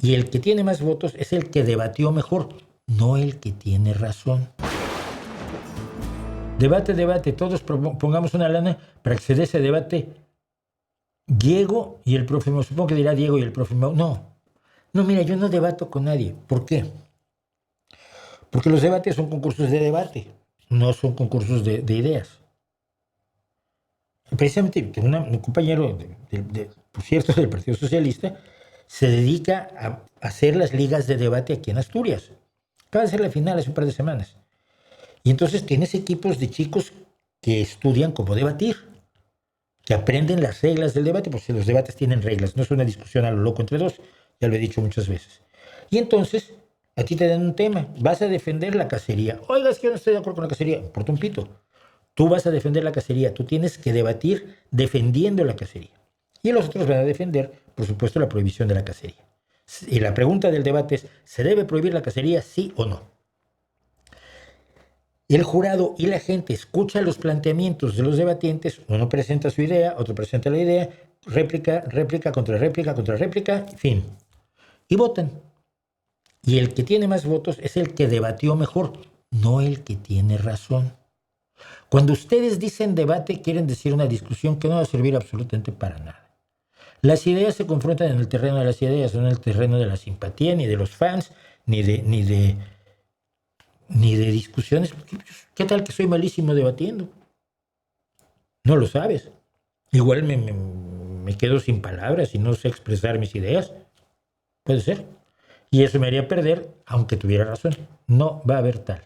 Y el que tiene más votos es el que debatió mejor, no el que tiene razón. Debate, todos pongamos una lana para que se dé ese debate. Diego y el profe Mau, supongo que dirá Diego y el profe Mau. No, mira, yo no debato con nadie. ¿Por qué? Porque los debates son concursos de debate, no son concursos de ideas. Precisamente un compañero, por cierto, del Partido Socialista, se dedica a hacer las ligas de debate aquí en Asturias. Acaba de ser la final hace un par de semanas. Y entonces tienes equipos de chicos que estudian cómo debatir, que aprenden las reglas del debate, porque los debates tienen reglas, no es una discusión a lo loco entre dos, ya lo he dicho muchas veces. Y entonces, a ti te dan un tema, vas a defender la cacería. Oiga, es que yo no estoy de acuerdo con la cacería, importa un pito. Tú vas a defender la cacería, tú tienes que debatir defendiendo la cacería. Y los otros van a defender, por supuesto, la prohibición de la cacería. Y la pregunta del debate es, ¿se debe prohibir la cacería, sí o no? El jurado y la gente escucha los planteamientos de los debatientes, uno presenta su idea, otro presenta la idea, réplica, contra réplica, fin. Y votan. Y el que tiene más votos es el que debatió mejor, no el que tiene razón. Cuando ustedes dicen debate, quieren decir una discusión que no va a servir absolutamente para nada. Las ideas se confrontan en el terreno de las ideas, no en el terreno de la simpatía, ni de los fans, ni de discusiones. ¿Qué tal que soy malísimo debatiendo? No lo sabes. Igual me quedo sin palabras y no sé expresar mis ideas. Puede ser. Y eso me haría perder, aunque tuviera razón. No va a haber tal.